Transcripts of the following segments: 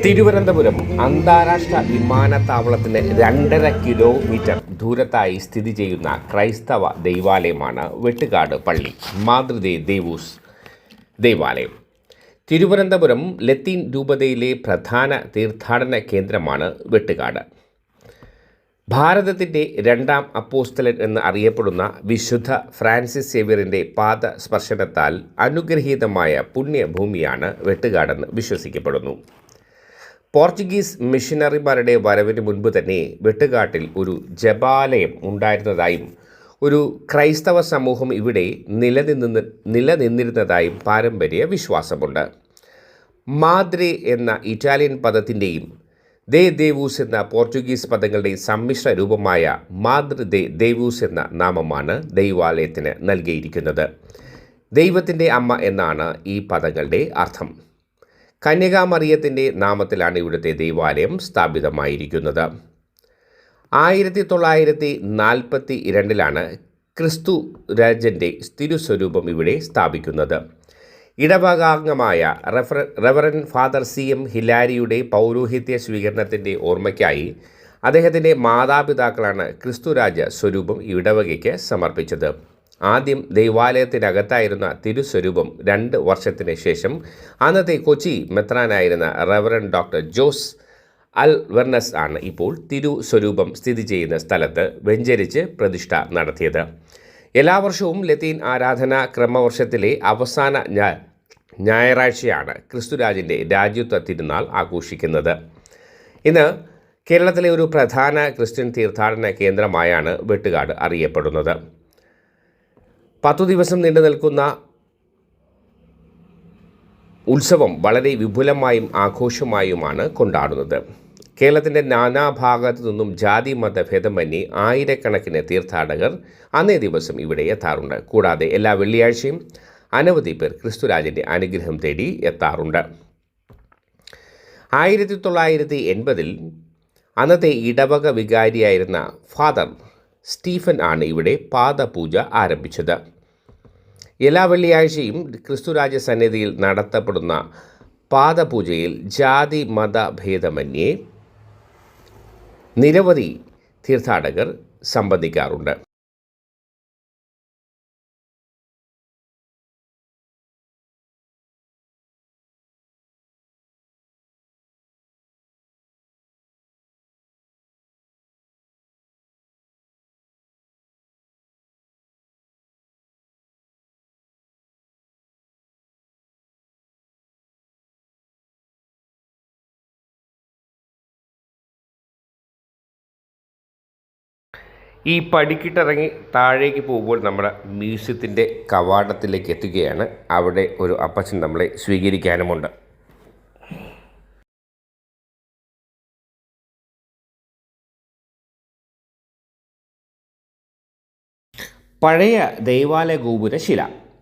തിരുവനന്തപുരം അന്താരാഷ്ട്ര വിമാനത്താവളത്തിന് 2.5 കിലോമീറ്റർ ദൂരത്തായി സ്ഥിതി ചെയ്യുന്ന ക്രൈസ്തവ ദൈവാലയമാണ് വെട്ടുകാട് പള്ളി മാതൃദേ ദേവൂസ് ദൈവാലയം. തിരുവനന്തപുരം ലത്തീൻ രൂപതയിലെ പ്രധാന തീർത്ഥാടന കേന്ദ്രമാണ് വെട്ടുകാട്. ഭാരതത്തിൻ്റെ രണ്ടാം അപ്പോസ്തലൻ എന്ന് അറിയപ്പെടുന്ന വിശുദ്ധ ഫ്രാൻസിസ് സേവ്യറിൻ്റെ പാദസ്പർശനത്താൽ അനുഗ്രഹീതമായ പുണ്യഭൂമിയാണ് വെട്ടുകാടെന്ന് വിശ്വസിക്കപ്പെടുന്നു. പോർച്ചുഗീസ് മിഷനറിമാരുടെ വരവിന് മുൻപ് തന്നെ വെട്ടുകാട്ടിൽ ഒരു ജപാലയം ഉണ്ടായിരുന്നതായും ഒരു ക്രൈസ്തവ സമൂഹം ഇവിടെ നിലനിന്നിരുന്നതായും പാരമ്പര്യ വിശ്വാസമുണ്ട്. മാദ്രെ എന്ന ഇറ്റാലിയൻ പദത്തിൻ്റെയും ദേ ദേവൂസ് എന്ന പോർച്ചുഗീസ് പദങ്ങളുടെയും സമ്മിശ്ര രൂപമായ മാതൃദേ ദേവൂസ് എന്ന നാമമാണ് ദൈവാലയത്തിന് നൽകിയിരിക്കുന്നത്. ദൈവത്തിൻ്റെ അമ്മ എന്നാണ് ഈ പദങ്ങളുടെ അർത്ഥം. കന്യകാമറിയത്തിൻ്റെ നാമത്തിലാണ് ഇവിടുത്തെ ദൈവാലയം സ്ഥാപിതമായിരിക്കുന്നത്. 1942 ക്രിസ്തു രാജൻ്റെ തിരുസ്വരൂപം ഇവിടെ സ്ഥാപിക്കുന്നത്. ഇടവകാംഗമായ റെവറൻ ഫാദർ CM ഹിലാരിയുടെ പൗരോഹിത്യ സ്വീകരണത്തിൻ്റെ ഓർമ്മയ്ക്കായി അദ്ദേഹത്തിൻ്റെ മാതാപിതാക്കളാണ് ക്രിസ്തുരാജ സ്വരൂപം ഇടവകയ്ക്ക് സമർപ്പിച്ചത്. ആദ്യം ദൈവാലയത്തിനകത്തായിരുന്ന തിരുസ്വരൂപം 2 വർഷത്തിന് ശേഷം അന്നത്തെ കൊച്ചി മെത്രാനായിരുന്ന റെവറൻ ഡോക്ടർ ജോസ് അൽവർണസ് ആണ് ഇപ്പോൾ തിരുസ്വരൂപം സ്ഥിതി ചെയ്യുന്ന സ്ഥലത്ത് വെഞ്ചരിച്ച് പ്രതിഷ്ഠ നടത്തിയത്. എല്ലാ വർഷവും ലത്തീൻ ആരാധനാ ക്രമവർഷത്തിലെ അവസാന ഞായറാഴ്ചയാണ് ക്രിസ്തുരാജിൻ്റെ രാജ്യത്വ തിരുനാൾ ആഘോഷിക്കുന്നത്. ഇന്ന് കേരളത്തിലെ ഒരു പ്രധാന ക്രിസ്ത്യൻ തീർത്ഥാടന കേന്ദ്രമായാണ് വെട്ടുകാട് അറിയപ്പെടുന്നത്. 10 ദിവസം നീണ്ടു നിൽക്കുന്ന ഉത്സവം വളരെ വിപുലമായും ആഘോഷമായുമാണ് കൊണ്ടാടുന്നത്. കേരളത്തിൻ്റെ നാനാഭാഗത്തു നിന്നും ജാതി മതഭേദമന്യേ ആയിരക്കണക്കിന് തീർത്ഥാടകർ അന്നേ ദിവസം ഇവിടെ എത്താറുണ്ട്. കൂടാതെ എല്ലാ വെള്ളിയാഴ്ചയും അനവധി പേർ ക്രിസ്തുരാജൻ്റെ അനുഗ്രഹം തേടി എത്താറുണ്ട്. 1980 അന്നത്തെ ഇടവക വികാരിയായിരുന്ന ഫാദർ സ്റ്റീഫൻ ആണ് ഇവിടെ പാദപൂജ ആരംഭിച്ചത്. എല്ലാ വെള്ളിയാഴ്ചയും ക്രിസ്തുരാജ സന്നിധിയിൽ നടത്തപ്പെടുന്ന പാദപൂജയിൽ ജാതി മതഭേദമന്യേ നിരവധി തീർത്ഥാടകർ സംബന്ധിക്കാറുണ്ട്. ഈ പടിക്കിട്ടിറങ്ങി താഴേക്ക് പോകുമ്പോൾ നമ്മുടെ മ്യൂസിയത്തിൻ്റെ കവാടത്തിലേക്ക് എത്തുകയാണ്. അവിടെ ഒരു അപ്പച്ചൻ നമ്മളെ സ്വീകരിക്കാനുമുണ്ട്. പഴയ ദൈവാലയ ഗോപുര ശില.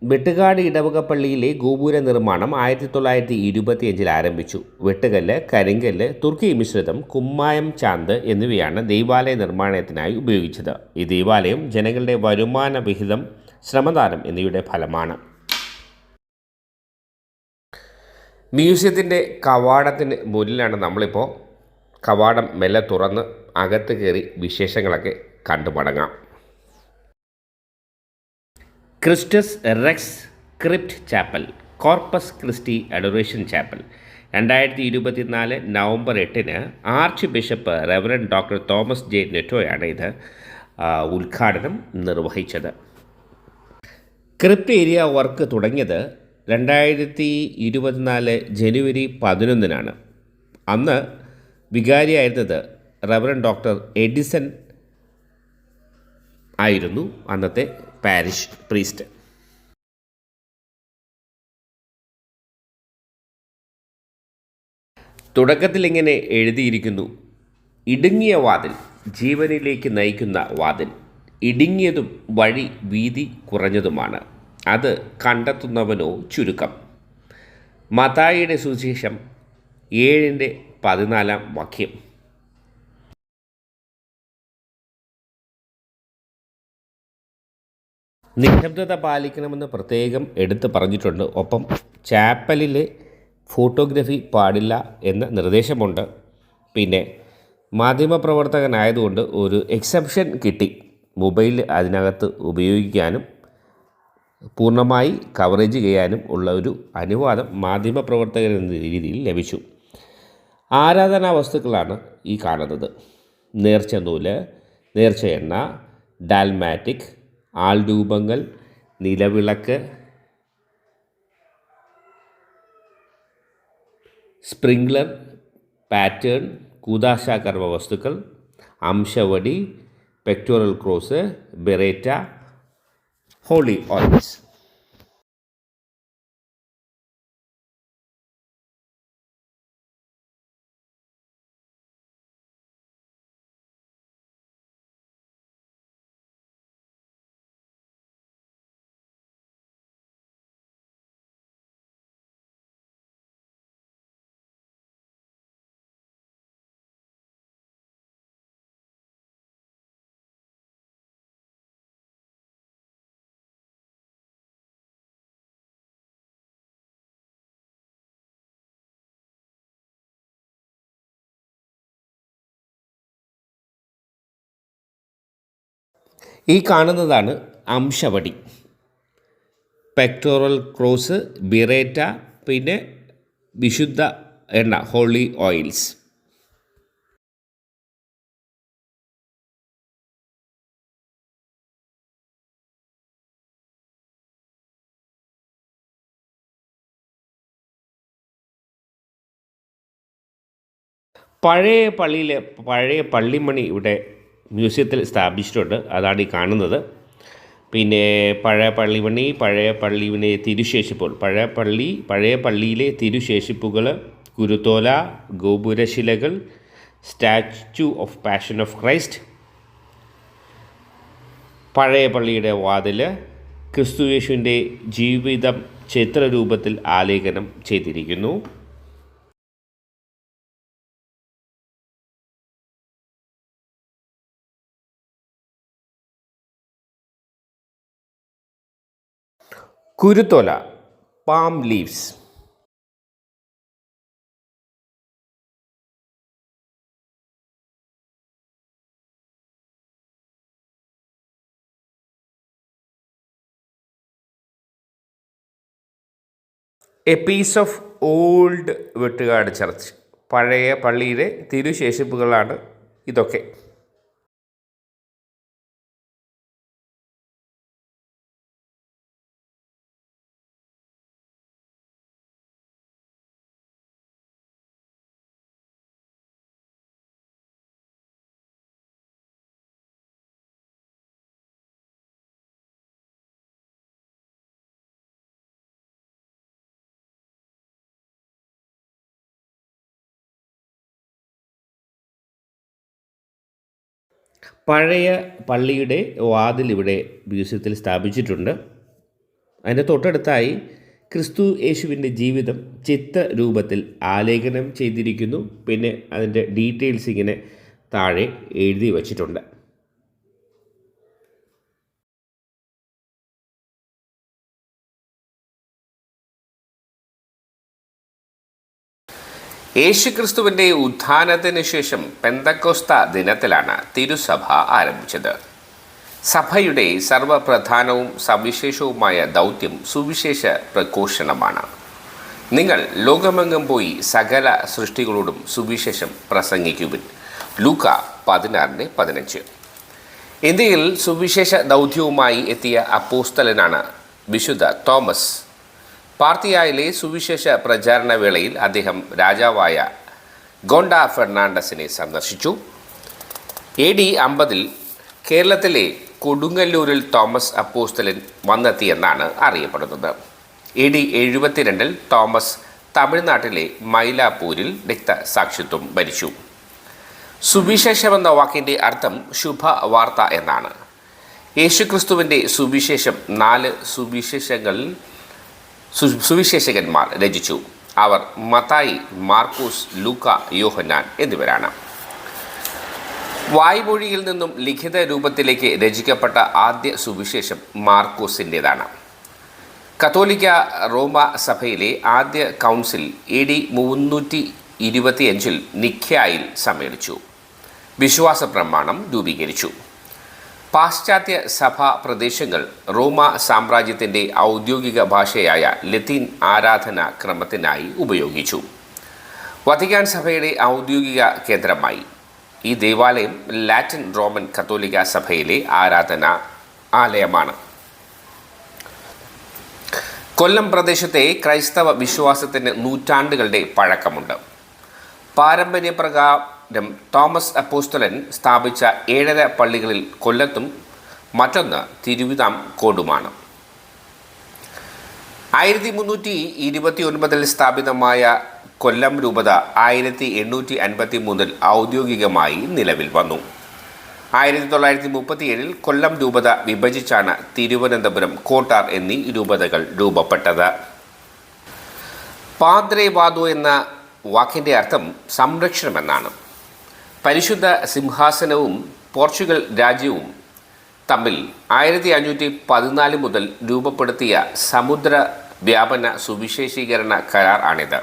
വെട്ടുകാട് ഇടവക പള്ളിയിലെ ഗോപുര നിർമ്മാണം 1925 ആരംഭിച്ചു. വെട്ടുകല്ല്, കരിങ്കല്ല്, തുർക്കി മിശ്രിതം, കുമ്മായം ചാന്ത് എന്നിവയാണ് ദൈവാലയ നിർമ്മാണത്തിനായി ഉപയോഗിച്ചത്. ഈ ദൈവാലയം ജനങ്ങളുടെ വരുമാന വിഹിതം, ശ്രമദാനം എന്നിവയുടെ ഫലമാണ്. മ്യൂസിയത്തിൻ്റെ കവാടത്തിന് മുന്നിലാണ് നമ്മളിപ്പോൾ. കവാടം മെല്ലെ തുറന്ന് അകത്ത് കയറി വിശേഷങ്ങളൊക്കെ കണ്ടു മടങ്ങാം. Christus Rex crypt chapel, Corpus Christi adoration chapel 2024 November 8 archbishop reverend doctor Thomas J നെറ്റോയാണ് ഇത് ഉദ്ഘാടനം നിർവഹിച്ചത്. ക്രിപ്റ്റ് ഏരിയ വർക്ക് തുടങ്ങിയത് 2024 ജനുവരി 11 അന്ന് വികാരിയായിരുന്നത് റെവറൻ ഡോക്ടർ എഡിസൺ ആയിരുന്നു, അന്നത്തെ പാരിഷ് പ്രീസ്റ്റ്. തുടക്കത്തിൽ ഇങ്ങനെ എഴുതിയിരിക്കുന്നു: ഇടുങ്ങിയ വാതിൽ ജീവനിലേക്ക് നയിക്കുന്ന വാതിൽ. ഇടുങ്ങിയതും വഴി വീതി കുറഞ്ഞതുമാണ്, അത് കണ്ടെത്തുന്നവനോ ചുരുക്കം. മത്തായിയുടെ സുവിശേഷം 7:14. നിശബ്ദത പാലിക്കണമെന്ന് പ്രത്യേകം എടുത്തു പറഞ്ഞിട്ടുണ്ട്. ഒപ്പം ചാപ്പലിലെ ഫോട്ടോഗ്രഫി പാടില്ല എന്ന നിർദ്ദേശമുണ്ട്. പിന്നെ മാധ്യമപ്രവർത്തകനായതുകൊണ്ട് ഒരു എക്സെപ്ഷൻ കിട്ടി. മൊബൈൽ അതിനകത്ത് ഉപയോഗിക്കാനും പൂർണ്ണമായി കവറേജ് ചെയ്യാനും ഉള്ള ഒരു അനുവാദം മാധ്യമപ്രവർത്തകൻ എന്ന രീതിയിൽ ലഭിച്ചു. ആരാധനാ വസ്തുക്കളാണ് ഈ കാണുന്നത്. നേർച്ച നൂല്, നേർച്ച എണ്ണ, ഡാൽമാറ്റിക്, ആൾരൂപങ്ങൾ, നിലവിളക്ക്, സ്പ്രിംഗ്ലർ, പാറ്റേൺ, കൂദാശാകർമ്മ വസ്തുക്കൾ, അംശവടി, പെക്ടോറൽ ക്രോസ്, ബെറേറ്റ, ഹോളി ഓയിൽസ്. ഈ കാണുന്നതാണ് അംശവടി, പെക്ടോറൽ ക്രോസ്, ബിറേറ്റ, പിന്നെ വിശുദ്ധ എണ്ണ, ഹോളി ഓയിൽസ്. പഴയ പള്ളിമണി ഇവിടെ മ്യൂസിയത്തിൽ സ്ഥാപിച്ചിട്ടുണ്ട്. അതാണ് ഈ കാണുന്നത്. പിന്നെ പഴയ പള്ളിയിലെ തിരുശേഷിപ്പുകൾ, പഴയ പള്ളിയിലെ തിരുശേഷിപ്പുകൾ, കുരുത്തോല, ഗോപുരശിലകൾ, statue of passion of Christ, പഴയ പള്ളിയുടെ വാതിൽ, ക്രിസ്തുയേശുവിൻ്റെ ജീവിതം ചിത്രരൂപത്തിൽ ആലേഖനം ചെയ്തിരിക്കുന്നു. കുരുത്തോല, palm leaves. A piece of old Vettukad church, പഴയ പള്ളിയിലെ തിരുശേഷിപ്പുകളാണ് ഇതൊക്കെ. പഴയ പള്ളിയുടെ വാതിൽ ഇവിടെ മ്യൂസിയത്തിൽ സ്ഥാപിച്ചിട്ടുണ്ട്. അതിൻ്റെ തൊട്ടടുത്തായി ക്രിസ്തു യേശുവിൻ്റെ ജീവിതം ചിത്രരൂപത്തിൽ ആലേഖനം ചെയ്തിരിക്കുന്നു. പിന്നെ അതിൻ്റെ ഡീറ്റെയിൽസ് ഇങ്ങനെ താഴെ എഴുതി വച്ചിട്ടുണ്ട്. യേശുക്രിസ്തുവിൻ്റെ ഉത്ഥാനത്തിന് ശേഷം പെന്തക്കോസ്ത ദിനത്തിലാണ് തിരുസഭ ആരംഭിച്ചത്. സഭയുടെ സർവപ്രധാനവും സവിശേഷവുമായ ദൗത്യം സുവിശേഷ പ്രഘോഷണമാണ്. നിങ്ങൾ ലോകമെങ്ങും പോയി സകല സൃഷ്ടികളോടും സുവിശേഷം പ്രസംഗിക്കുവിൻ. ലൂക്ക 16:15. ഇന്ത്യയിൽ സുവിശേഷ ദൗത്യവുമായി എത്തിയ അപ്പോസ്തലനാണ് വിശുദ്ധ തോമസ്. പാർത്തിയായിലെ സുവിശേഷ പ്രചാരണ വേളയിൽ അദ്ദേഹം രാജാവായ ഗോണ്ട ഫെർണാണ്ടസിനെ സന്ദർശിച്ചു. AD 50 കേരളത്തിലെ കൊടുങ്ങല്ലൂരിൽ തോമസ് അപ്പോസ്തലൻ വന്നെത്തിയെന്നാണ് അറിയപ്പെടുന്നത്. AD 72 തോമസ് തമിഴ്നാട്ടിലെ മൈലാപ്പൂരിൽ രക്തസാക്ഷിത്വം ഭരിച്ചു. സുവിശേഷമെന്ന വാക്കിൻ്റെ അർത്ഥം ശുഭവാർത്ത എന്നാണ്. യേശുക്രിസ്തുവിൻ്റെ സുവിശേഷം 4 സുവിശേഷകന്മാർ രചിച്ചു. അവർ മത്തായി, മാർക്കോസ്, ലൂക്ക, യോഹന്നാൻ എന്നിവരാണ്. വായ്മൊഴിയിൽ നിന്നും ലിഖിത രൂപത്തിലേക്ക് രചിക്കപ്പെട്ട ആദ്യ സുവിശേഷം മാർക്കോസിൻ്റേതാണ്. കത്തോലിക്ക റോമ സഭയിലെ ആദ്യ കൗൺസിൽ AD 325 നിഖ്യായിൽ സമ്മേളിച്ചു. വിശ്വാസ പ്രമാണം രൂപീകരിച്ചു. പാശ്ചാത്യ സഭാ പ്രദേശങ്ങൾ റോമ സാമ്രാജ്യത്തിൻ്റെ ഔദ്യോഗിക ഭാഷയായ ലത്തീൻ ആരാധനാ ക്രമത്തിനായി ഉപയോഗിച്ചു. വത്തിക്കാൻ സഭയുടെ ഔദ്യോഗിക കേന്ദ്രമായി. ഈ ദേവാലയം ലാറ്റിൻ റോമൻ കത്തോലിക്ക സഭയിലെ ആരാധനാ ആലയമാണ്. കൊല്ലം പ്രദേശത്തെ ക്രൈസ്തവ വിശ്വാസത്തിന് നൂറ്റാണ്ടുകളുടെ പഴക്കമുണ്ട്. പാരമ്പര്യപ്രകാരം തോമസ് അപ്പോസ്തലൻ സ്ഥാപിച്ച 7 പള്ളികളിൽ കൊല്ലത്തും മറ്റൊന്ന് തിരുവിതാംകോടുമാണ്. 1329 സ്ഥാപിതമായ കൊല്ലം രൂപത 1853 ഔദ്യോഗികമായി നിലവിൽ വന്നു. 1937 കൊല്ലം രൂപത വിഭജിച്ചാണ് തിരുവനന്തപുരം, കോട്ടാർ എന്നീ രൂപതകൾ രൂപപ്പെട്ടത്. പാദ്രെ വാദോ എന്ന വാക്കിൻ്റെ അർത്ഥം സംരക്ഷണമെന്നാണ്. പരിശുദ്ധ സിംഹാസനവും പോർച്ചുഗൽ രാജ്യവും തമ്മിൽ 1514 മുതൽ രൂപപ്പെടുത്തിയ സമുദ്ര വ്യാപന സുവിശേഷീകരണ കരാർ ആണിത്.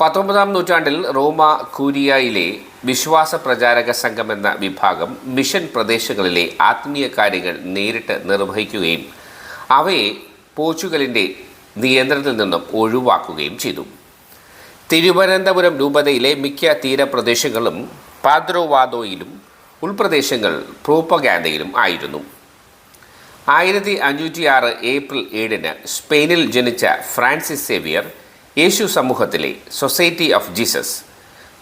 19-ാം നൂറ്റാണ്ടിൽ റോമ കൂരിയയിലെ വിശ്വാസ പ്രചാരക സംഘം എന്ന വിഭാഗം മിഷൻ പ്രദേശങ്ങളിലെ ആത്മീയ കാര്യങ്ങൾ നേരിട്ട് നിർവഹിക്കുകയും അവയെ പോർച്ചുഗലിൻ്റെ നിയന്ത്രണത്തിൽ നിന്നും ഒഴിവാക്കുകയും ചെയ്തു. തിരുവനന്തപുരം രൂപതയിലെ മിക്ക തീരപ്രദേശങ്ങളും പാദ്രോവാദോയിലും ഉൾപ്രദേശങ്ങൾ പ്രോപ്പഗാൻഡയിലും ആയിരുന്നു. 1506 ഏപ്രിൽ 7 സ്പെയിനിൽ ജനിച്ച ഫ്രാൻസിസ് സേവിയർ യേശു സമൂഹത്തിലെ സൊസൈറ്റി ഓഫ് ജീസസ്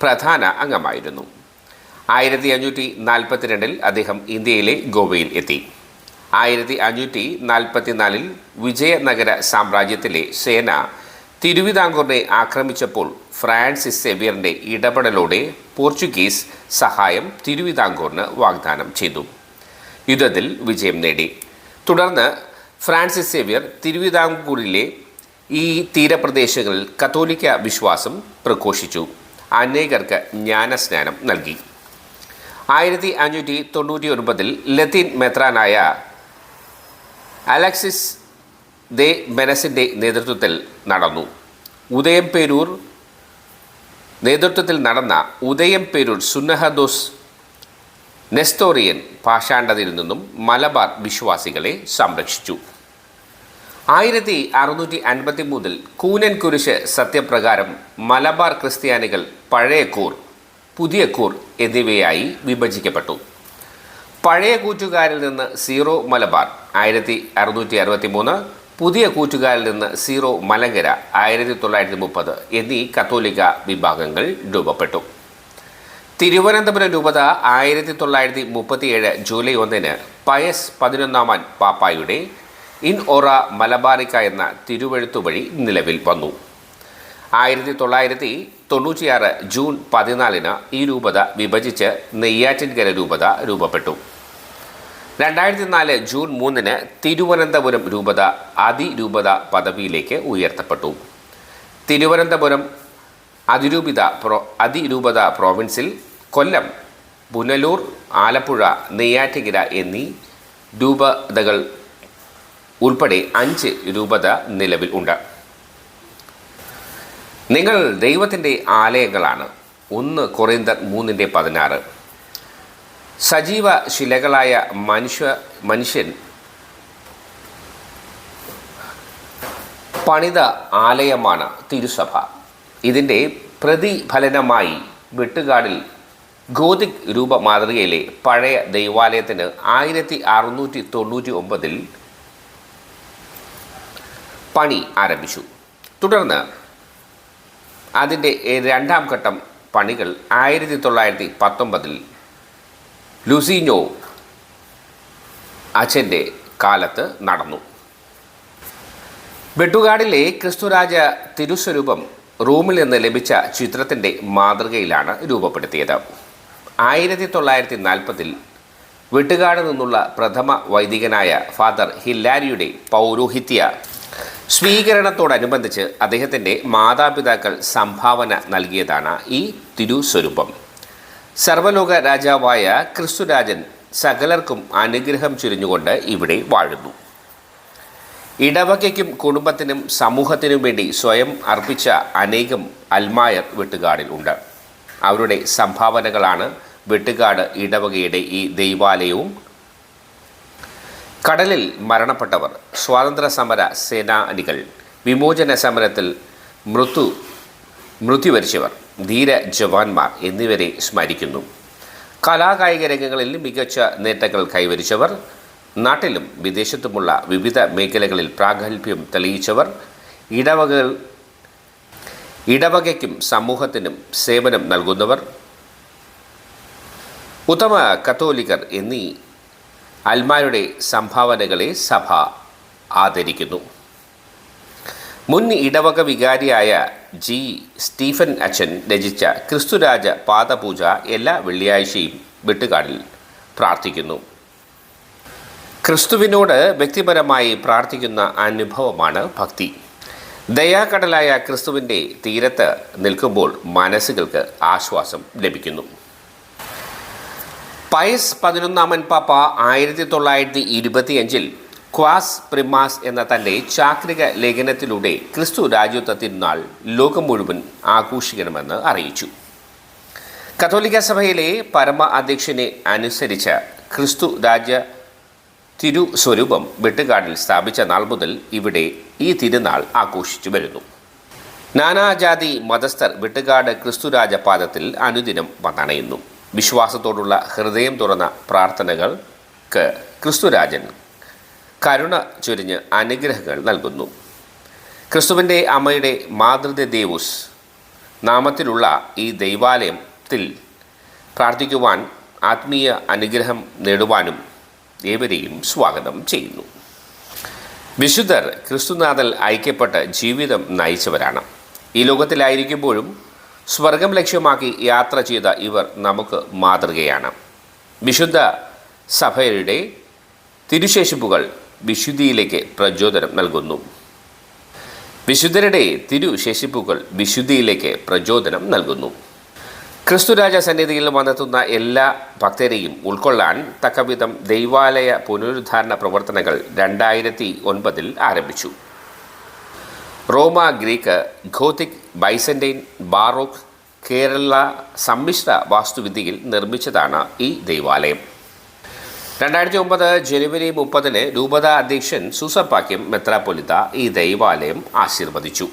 പ്രധാന അംഗമായിരുന്നു. 1542 അദ്ദേഹം ഇന്ത്യയിലെ ഗോവയിൽ എത്തി. 1544 വിജയനഗര സാമ്രാജ്യത്തിലെ സേന തിരുവിതാംകൂറിനെ ആക്രമിച്ചപ്പോൾ ഫ്രാൻസിസ് സേവിയറിൻ്റെ ഇടപെടലോടെ പോർച്ചുഗീസ് സഹായം തിരുവിതാംകൂറിന് വാഗ്ദാനം ചെയ്തു. യുദ്ധത്തിൽ വിജയം നേടി. തുടർന്ന് ഫ്രാൻസിസ് സേവിയർ തിരുവിതാംകൂറിലെ ഈ തീരപ്രദേശങ്ങളിൽ കത്തോലിക്ക വിശ്വാസം പ്രഘോഷിച്ചു. അനേകർക്ക് ജ്ഞാനസ്നാനം നൽകി. 1599 ലത്തീൻ മെത്രാനായ അലക്സിസ് ദെ മെനസിൻ്റെ നേതൃത്വത്തിൽ നടന്ന ഉദയംപേരൂർ സുന്നഹദോസ് നെസ്തോറിയൻ പാഷാണ്ഡതയിൽ നിന്നും മലബാർ വിശ്വാസികളെ സംരക്ഷിച്ചു. 1653 കൂനൻ കുരിശ് സത്യപ്രകാരം മലബാർ ക്രിസ്ത്യാനികൾ പഴയ കൂർ, പുതിയ കൂർ എന്നിവയായി വിഭജിക്കപ്പെട്ടു. പഴയ കൂറ്റുകാരിൽ നിന്ന് സീറോ മലബാർ 1663, പുതിയ കൂറ്റുകാരിൽ നിന്ന് സീറോ മലങ്കര 1930 എന്നീ കത്തോലിക്ക വിഭാഗങ്ങൾ രൂപപ്പെട്ടു. തിരുവനന്തപുരം രൂപത 1937 ജൂലൈ 1 പയസ് 11 പാപ്പായുടെ ഇൻ ഒറ മലബാറിക്ക എന്ന തിരുവെഴുത്തു വഴി നിലവിൽ വന്നു. 1996 ജൂൺ 14 ഈ രൂപത വിഭജിച്ച് നെയ്യാറ്റിൻകര രൂപത രൂപപ്പെട്ടു. 2004 ജൂൺ 3 തിരുവനന്തപുരം രൂപത അതിരൂപത പദവിയിലേക്ക് ഉയർത്തപ്പെട്ടു. തിരുവനന്തപുരം അതിരൂപത പ്രോവിൻസിൽ കൊല്ലം, പുനലൂർ, ആലപ്പുഴ, നെയ്യാറ്റിൻകര എന്നീ രൂപതകൾ ഉൾപ്പെടെ 5 രൂപത നിലവിൽ ഉണ്ട്. നിങ്ങൾ ദൈവത്തിൻ്റെ ആലയങ്ങളാണ്. 1 കൊറിന്തർ 3:16. സജീവ ശിലകളായ മനുഷ്യൻ പണിത ആലയമാണ് തിരുസഭ. ഇതിൻ്റെ പ്രതിഫലനമായി വെട്ടുകാടിൽ ഗോതിക് രൂപ മാതൃകയിലെ പഴയ ദൈവാലയത്തിന് 1699 പണി ആരംഭിച്ചു. തുടർന്ന് അതിൻ്റെ 2ാം ഘട്ടം പണികൾ 1919 ലൂസിനോ അച്ഛൻ്റെ കാലത്ത് നടന്നു. വെട്ടുകാടിലെ ക്രിസ്തുരാജ തിരുസ്വരൂപം റോമിൽ നിന്ന് ലഭിച്ച ചിത്രത്തിൻ്റെ മാതൃകയിലാണ് രൂപപ്പെടുത്തിയത്. 1940 വെട്ടുകാട് നിന്നുള്ള പ്രഥമ വൈദികനായ ഫാദർ ഹില്ലാരിയുടെ പൗരോഹിത്യ സ്വീകരണത്തോടനുബന്ധിച്ച് അദ്ദേഹത്തിൻ്റെ മാതാപിതാക്കൾ സംഭാവന നൽകിയതാണ് ഈ തിരുസ്വരൂപം. സർവ്വലോക രാജാവായ ക്രിസ്തുരാജൻ സകലർക്കും അനുഗ്രഹം ചൊരിഞ്ഞുകൊണ്ട് ഇവിടെ വാഴുന്നു. ഇടവകയ്ക്കും കുടുംബത്തിനും സമൂഹത്തിനും വേണ്ടി സ്വയം അർപ്പിച്ച അനേകം അൽമായർ വെട്ടുകാടിൽ ഉണ്ട്. അവരുടെ സംഭാവനകളാണ് വെട്ടുകാട് ഇടവകയുടെ ഈ ദൈവാലയവും. കടലിൽ മരണപ്പെട്ടവർ, സ്വാതന്ത്ര്യ സമര സേനാനികൾ, വിമോചന സമരത്തിൽ മൃത്യുവരിച്ചവർ, ധീര ജവാന്മാർ എന്നിവരെ സ്മരിക്കുന്നു. കലാകായിക രംഗങ്ങളിൽ മികച്ച നേട്ടങ്ങൾ കൈവരിച്ചവർ, നാട്ടിലും വിദേശത്തുമുള്ള വിവിധ മേഖലകളിൽ പ്രാഗൽഭ്യം തെളിയിച്ചവർ, ഇടവകയ്ക്കും സമൂഹത്തിനും സേവനം നൽകുന്നവർ, ഉത്തമ കത്തോലിക്കർ എന്നീ അൽമാരുടെ സംഭാവനകളെ സഭ ആദരിക്കുന്നു. മുൻ ഇടവക വികാരിയായ ജി. സ്റ്റീഫൻ അച്ഛൻ രചിച്ച ക്രിസ്തുരാജ പാദപൂജ എല്ലാ വെള്ളിയാഴ്ചയും വെട്ടുകാടിൽ പ്രാർത്ഥിക്കുന്നു. ക്രിസ്തുവിനോട് വ്യക്തിപരമായി പ്രാർത്ഥിക്കുന്ന അനുഭവമാണ് ഭക്തി. ദയാകടലായ ക്രിസ്തുവിൻ്റെ തീരത്ത് നിൽക്കുമ്പോൾ മനസ്സുകൾക്ക് ആശ്വാസം ലഭിക്കുന്നു. പയസ് 11 പാപ്പ 1925 ക്വാസ് പ്രിമാസ് എന്ന തൻ്റെ ചാക്രിക ലേഖനത്തിലൂടെ ക്രിസ്തു രാജ്യത്വ തിരുനാൾ ലോകം മുഴുവൻ ആഘോഷിക്കണമെന്ന് അറിയിച്ചു. കത്തോലിക്ക സഭയിലെ പരമ അധ്യക്ഷനെ അനുസരിച്ച് ക്രിസ്തു രാജ്യ തിരുസ്വരൂപം വെട്ടുകാടിൽ സ്ഥാപിച്ച നാൾ മുതൽ ഇവിടെ ഈ തിരുനാൾ ആഘോഷിച്ചു വരുന്നു. നാനാജാതി മതസ്ഥർ വെട്ടുകാട് ക്രിസ്തുരാജപാദത്തിൽ അനുദിനം വന്നണയുന്നു. വിശ്വാസത്തോടുള്ള ഹൃദയം തുറന്ന പ്രാർത്ഥനകൾക്ക് ക്രിസ്തുരാജൻ കരുണ ചൊരിഞ്ഞ് അനുഗ്രഹങ്ങൾ നൽകുന്നു. ക്രിസ്തുവിൻ്റെ അമ്മയുടെ മാതൃ ദേവൂസ് നാമത്തിലുള്ള ഈ ദൈവാലയത്തിൽ പ്രാർത്ഥിക്കുവാൻ, ആത്മീയ അനുഗ്രഹം നേടുവാനും ഏവരെയും സ്വാഗതം ചെയ്യുന്നു. വിശുദ്ധർ ക്രിസ്തുനാഥൽ ഐക്യപ്പെട്ട് ജീവിതം നയിച്ചവരാണ്. ഈ ലോകത്തിലായിരിക്കുമ്പോഴും സ്വർഗം ലക്ഷ്യമാക്കി യാത്ര ചെയ്ത ഇവർ നമുക്ക് മാതൃകയാണ്. വിശുദ്ധ സഭയുടെ തിരുശേഷിപ്പുകൾ വിശുദ്ധിയിലേക്ക് പ്രചോദനം നൽകുന്നു. വിശുദ്ധരുടെ തിരുശേഷിപ്പുകൾ വിശുദ്ധിയിലേക്ക് പ്രചോദനം നൽകുന്നു. ക്രിസ്തുരാജ സന്നിധിയിൽ വന്നെത്തുന്ന എല്ലാ ഭക്തരെയും ഉൾക്കൊള്ളാൻ തക്കവിധം ദൈവാലയ പുനരുദ്ധാരണ പ്രവർത്തനങ്ങൾ 2009 ആരംഭിച്ചു. റോമ, Greek, Gothic, Byzantine, baroque, Kerala സമ്മിശ്ര വാസ്തുവിദ്യയിൽ നിർമ്മിച്ചതാണ് ഈ ദൈവാലയം. 2009 ജനുവരി 30 രൂപത അധ്യക്ഷൻ സൂസപ്പാക്യം മെത്രാപ്പൊലിത്ത ഈ ദൈവാലയം ആശീർവദിച്ചു.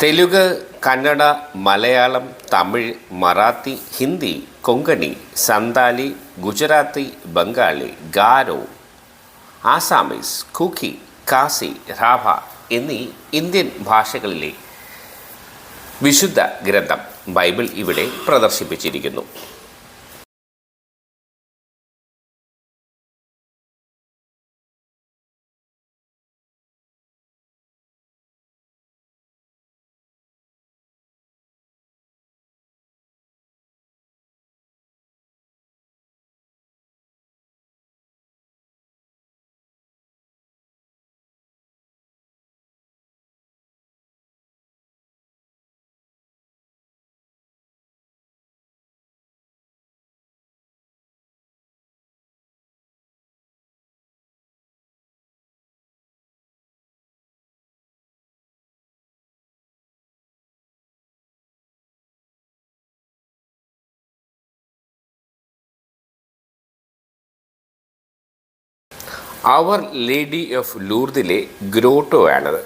തെലുങ്ക്, കന്നഡ, മലയാളം, തമിഴ്, മറാത്തി, ഹിന്ദി, കൊങ്കണി, സന്താലി, ഗുജറാത്തി, ബംഗാളി, ഗാരോ, ആസാമീസ്, കുക്കി, കാസി, രാഭ എന്നീ ഇന്ത്യൻ ഭാഷകളിലെ വിശുദ്ധ ഗ്രന്ഥം ബൈബിൾ ഇവിടെ പ്രദർശിപ്പിച്ചിരിക്കുന്നു. അവർ ലേഡി ഓഫ് ലൂർദിലെ ഗ്രോട്ടോ ആണത്.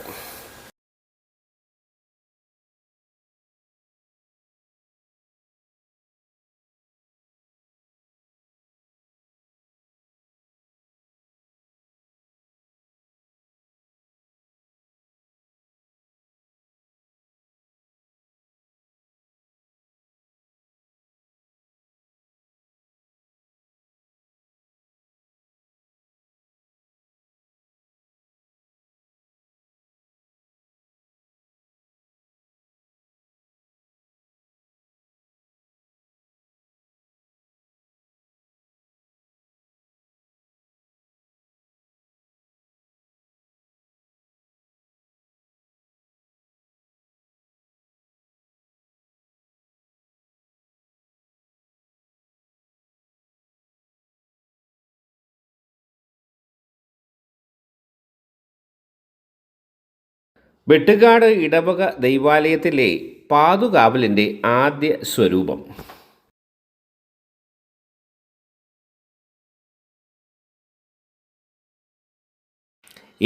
വെട്ടുകാട് ഇടവക ദൈവാലയത്തിലെ പാതുകാവലിൻ്റെ ആദ്യ സ്വരൂപം.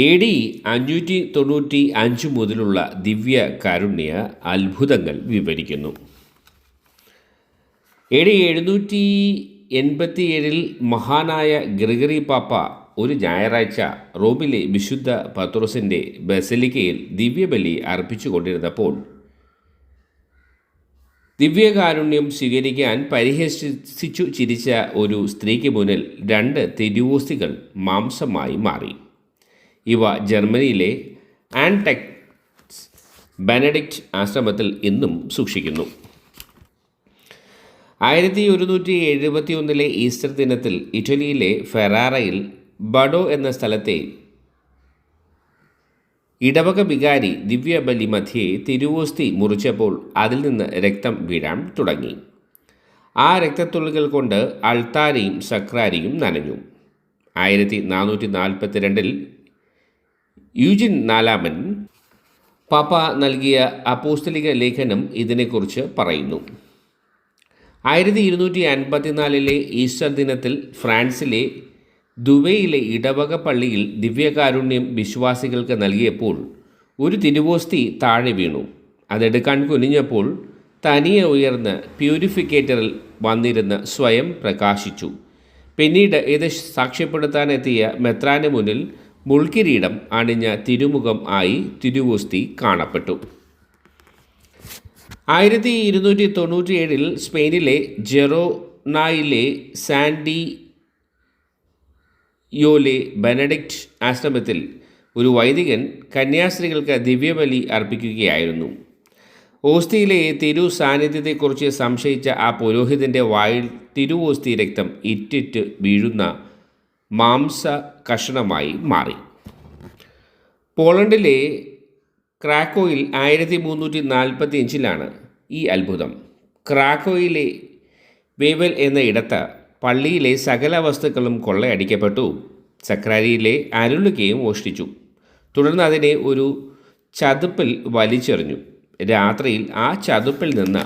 AD 595 മുതലുള്ള ദിവ്യ കാരുണ്യ അത്ഭുതങ്ങൾ വിവരിക്കുന്നു. AD 787 മഹാനായ ഗ്രിഗറി പാപ്പ ഒരു ഞായറാഴ്ച റോമിലെ വിശുദ്ധ പത്രോസിൻ്റെ ബസലിക്കയിൽ ദിവ്യബലി അർപ്പിച്ചുകൊണ്ടിരുന്നപ്പോൾ ദിവ്യകാരുണ്യം സ്വീകരിക്കാൻ പരിഹസിച്ചു ചിരിച്ച ഒരു സ്ത്രീക്ക് മുന്നിൽ 2 തിരുവോസ്തികൾ മാംസമായി മാറി. ഇവ ജർമ്മനിയിലെ ആൻടെക്സ് ബെനഡിക്റ്റ് ആശ്രമത്തിൽ ഇന്നും സൂക്ഷിക്കുന്നു. 1171 ഈസ്റ്റർ ദിനത്തിൽ ഇറ്റലിയിലെ ഫെറാറയിൽ ബഡോ എന്ന സ്ഥലത്തെ ഇടവക വികാരി ദിവ്യബലി മധ്യേ തിരുവോസ്തി മുറിച്ചപ്പോൾ അതിൽ നിന്ന് രക്തം വീഴാൻ തുടങ്ങി. ആ രക്തത്തുള്ളികൾ കൊണ്ട് അൾത്താരയും സക്രാരിയും നനഞ്ഞു. 1442 യൂജിൻ 4 പാപ്പ നൽകിയ അപ്പോസ്തലിക ലേഖനം ഇതിനെക്കുറിച്ച് പറയുന്നു. 1254 ഈസ്റ്റർ ദിനത്തിൽ ഫ്രാൻസിലെ ദുബൈയിലെ ഇടവക പള്ളിയിൽ ദിവ്യകാരുണ്യം വിശ്വാസികൾക്ക് നൽകിയപ്പോൾ ഒരു തിരുവോസ്തി താഴെ വീണു. അതെടുക്കാൻ കുനിഞ്ഞപ്പോൾ തനിയെ ഉയർന്ന് പ്യൂരിഫിക്കേറ്ററിൽ വന്നിരുന്ന് സ്വയം പ്രകാശിച്ചു. പിന്നീട് ഇത് സാക്ഷ്യപ്പെടുത്താനെത്തിയ മെത്രാന് മുന്നിൽ മുൾക്കിരീടം അണിഞ്ഞ തിരുമുഖം ആയി തിരുവോസ്തി കാണപ്പെട്ടു. 1297 സ്പെയിനിലെ ജെറോനായിലെ സാൻഡിയോലെ ബെനഡിക്റ്റ് ആശ്രമത്തിൽ ഒരു വൈദികൻ കന്യാസ്ത്രീകൾക്ക് ദിവ്യബലി അർപ്പിക്കുകയായിരുന്നു. ഓസ്തിയിലെ തിരു സാന്നിധ്യത്തെക്കുറിച്ച് സംശയിച്ച ആ പുരോഹിതൻ്റെ വായിൽ തിരുവോസ്തി രക്തം ഇറ്റിറ്റ് വീഴുന്ന മാംസ കഷണമായി മാറി. പോളണ്ടിലെ ക്രാക്കോയിൽ 1345 ഈ അത്ഭുതം. ക്രാക്കോയിലെ വേവൽ എന്ന ഇടത്ത് പള്ളിയിലെ സകല വസ്തുക്കളും കൊള്ളയടിക്കപ്പെട്ടു. സക്രാരിയിലെ അരുളുകയും മോഷ്ടിച്ചു. തുടർന്ന് അതിനെ ഒരു ചതുപ്പിൽ വലിച്ചെറിഞ്ഞു. രാത്രിയിൽ ആ ചതുപ്പിൽ നിന്ന്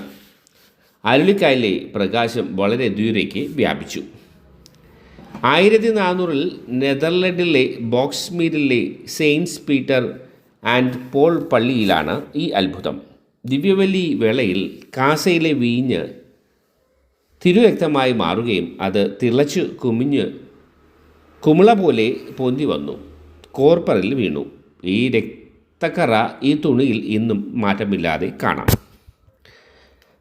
അരുളിക്കായിലെ പ്രകാശം വളരെ ദൂരേക്ക് വ്യാപിച്ചു. 1400 നെതർലൻഡിലെ ബോക്സ്മീരിലെ സെയിൻറ്റ്സ് പീറ്റർ ആൻഡ് പോൾ പള്ളിയിലാണ് ഈ അത്ഭുതം. ദിവ്യബലി വേളയിൽ കാസയിലെ വീഞ്ഞ് തിരുരക്തമായി മാറുകയും അത് തിളച്ചു കുമിള പോലെ പൊന്തി വന്നു കോർപ്പറിൽ വീണു. ഈ രക്തക്കറ ഈ തുണിയിൽ ഇന്നും മാറ്റമില്ലാതെ കാണാം.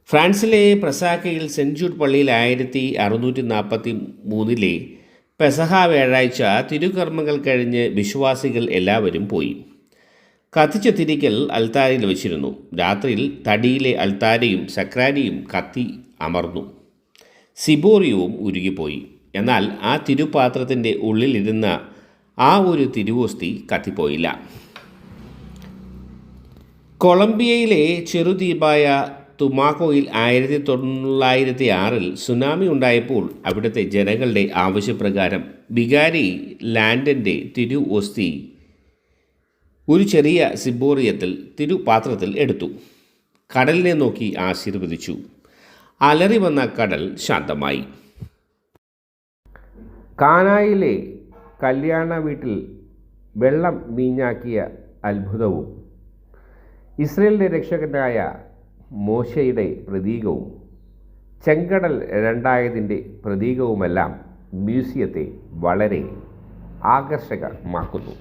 ഫ്രാൻസിലെ പ്രസാക്കയിൽ സെൻറ്റ് ജൂഡ് പള്ളിയിൽ 1643 പെസഹ വ്യാഴാഴ്ച തിരുകർമ്മങ്ങൾ കഴിഞ്ഞ് വിശ്വാസികൾ എല്ലാവരും പോയി. കത്തിച്ച തിരിക്കൽ അൽത്താരയിൽ വെച്ചിരുന്നു. രാത്രിയിൽ തടിയിലെ അൽത്താരയും സക്രാരിയും കത്തി അമർന്നു. സിബോറിയവും ഉരുകിപ്പോയി. എന്നാൽ ആ തിരുപാത്രത്തിൻ്റെ ഉള്ളിലിരുന്ന ആ ഒരു തിരുവോസ്തി കത്തിപ്പോയില്ല. കൊളംബിയയിലെ ചെറുദ്വീപായ തുമാക്കോയിൽ 1906 സുനാമി ഉണ്ടായപ്പോൾ അവിടുത്തെ ജനങ്ങളുടെ ആവശ്യപ്രകാരം വികാരി ലാൻഡൻ്റെ തിരുവോസ്തി ഒരു ചെറിയ സിബോറിയത്തിൽ തിരുപാത്രത്തിൽ എടുത്തു. കടലിനെ നോക്കി ആശീർവദിച്ചു. അലറി വന്ന കടൽ ശാന്തമായി. കാനായിലെ കല്യാണ വീട്ടിൽ വെള്ളം വീഞ്ഞാക്കിയ അത്ഭുതവും ഇസ്രയേലിൻ്റെ രക്ഷകനായ മോശയുടെ പ്രതീകവും ചെങ്കടൽ രണ്ടായതിൻ്റെ പ്രതീകവുമെല്ലാം മ്യൂസിയത്തെ വളരെ ആകർഷകമാക്കുന്നു.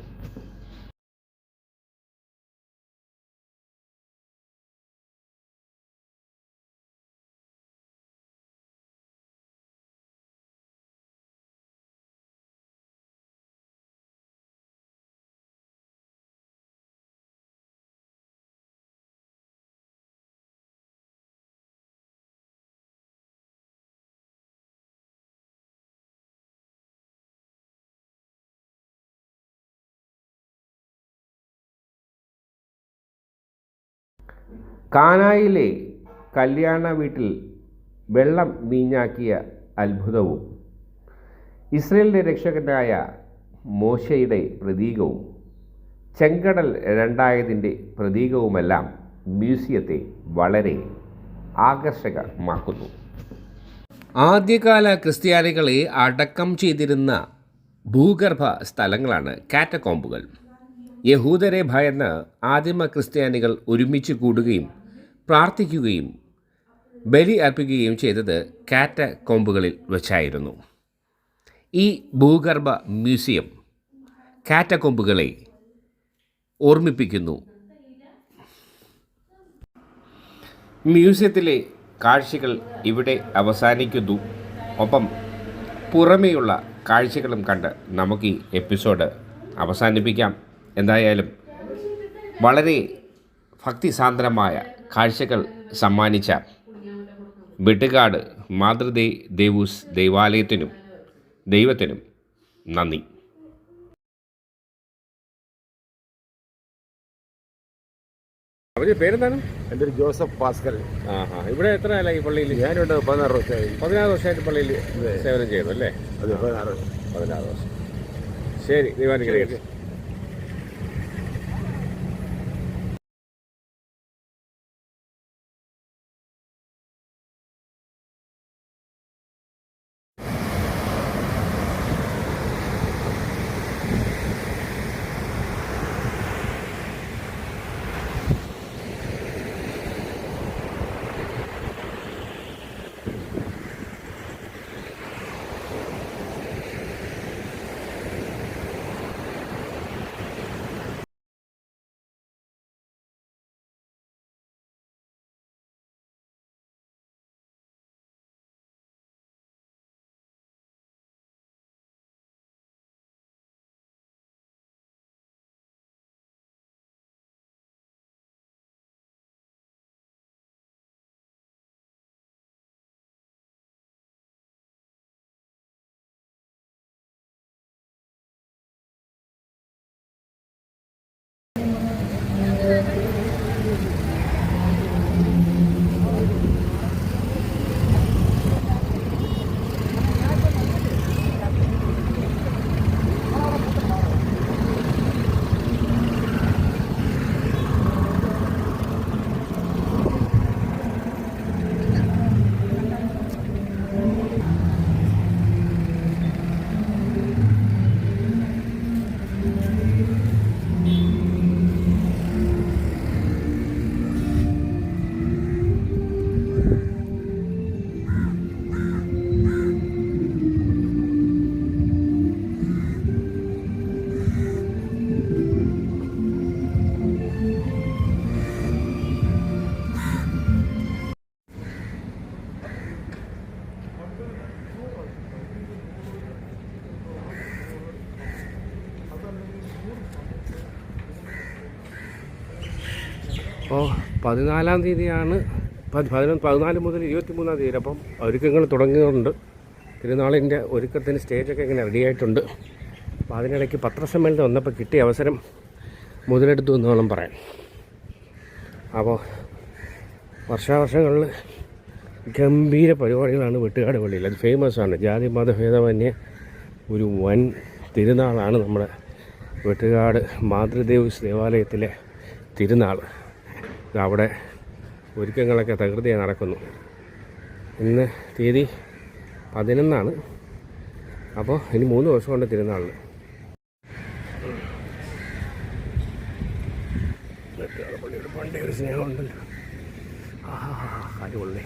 കാനായിലെ കല്യാണ വീട്ടിൽ വെള്ളം വീഞ്ഞാക്കിയ അത്ഭുതവും ഇസ്രയേലിൻ്റെ രക്ഷകനായ മോശയുടെ പ്രതീകവും ചെങ്കടൽ രണ്ടായതിൻ്റെ പ്രതീകവുമെല്ലാം മ്യൂസിയത്തെ വളരെ ആകർഷകമാക്കുന്നു. ആദ്യകാല ക്രിസ്ത്യാനികളെ അടക്കം ചെയ്തിരുന്ന ഭൂഗർഭ സ്ഥലങ്ങളാണ് കാറ്റകോമ്പുകൾ. യഹൂദരെ ഭയന്ന് ആദിമ ക്രിസ്ത്യാനികൾ ഒരുമിച്ച് കൂടുകയും പ്രാർത്ഥിക്കുകയും ബലി അർപ്പിക്കുകയും ചെയ്തത് കാറ്റകോമ്പുകളിൽ വച്ചായിരുന്നു. ഈ ഭൂഗർഭ മ്യൂസിയം കാറ്റകോമ്പുകളെ ഓർമ്മിപ്പിക്കുന്നു. മ്യൂസിയത്തിലെ കാഴ്ചകൾ ഇവിടെ അവസാനിക്കുന്നു. ഒപ്പം പുറമേയുള്ള കാഴ്ചകളും കണ്ട് നമുക്ക് ഈ എപ്പിസോഡ് അവസാനിപ്പിക്കാം. എന്തായാലും വളരെ ഭക്തിസാന്ദ്രമായ കാഴ്ചകൾ സമ്മാനിച്ച വെട്ടുകാട് മാതൃദേവൂസ് ദേവാലയത്തിനും ദൈവത്തിനും നന്ദി. അവരുടെ പേരെന്താണ്? എൻ്റെ ഒരു ജോസഫ് പാസ്കൽ. ഇവിടെ എത്ര കാലമായി പള്ളിയിൽ? ഞാനിവിടെ 16 വർഷമായി. 16 വർഷമായിട്ട് പള്ളിയിൽ സേവനം ചെയ്യുന്നു അല്ലേ? അതെ, 16 വർഷം. ശരി, ദൈവാനുഗ്രഹിക്കട്ടെ. അപ്പോൾ 14-ാം തീയതിയാണ് 14 മുതൽ 23-ാം തീയതി. അപ്പം ഒരുക്കങ്ങൾ തുടങ്ങിയിട്ടുണ്ട്. തിരുനാളിൻ്റെ ഒരുക്കത്തിന് സ്റ്റേജൊക്കെ ഇങ്ങനെ റെഡിയായിട്ടുണ്ട്. അപ്പോൾ അതിനിടയ്ക്ക് പത്രസമ്മേളനം വന്നപ്പോൾ കിട്ടിയ അവസരം മുതലെടുത്തു എന്ന് വേണം പറയാൻ. അപ്പോൾ വർഷാവർഷങ്ങളിൽ ഗംഭീര പരിപാടികളാണ് വെട്ടുകാട് പള്ളിയിൽ. അത് ഫേമസാണ്. ജാതി മതഭേദമന്യേ ഒരു വൻ തിരുനാളാണ് നമ്മുടെ വെട്ടുകാട് മാതൃദേവൂസ് ദേവാലയത്തിലെ തിരുനാൾ. അവിടെ ഒരുക്കങ്ങളൊക്കെ തകൃതിയായി നടക്കുന്നു. ഇന്ന് തീയതി 11 അപ്പോൾ ഇനി 3 ദിവസം കൊണ്ട് തിരുനാളിന്. പള്ളിയുടെ പണ്ടേ ഒരു സ്നേഹമുണ്ടല്ലോ. അടിപൊളി.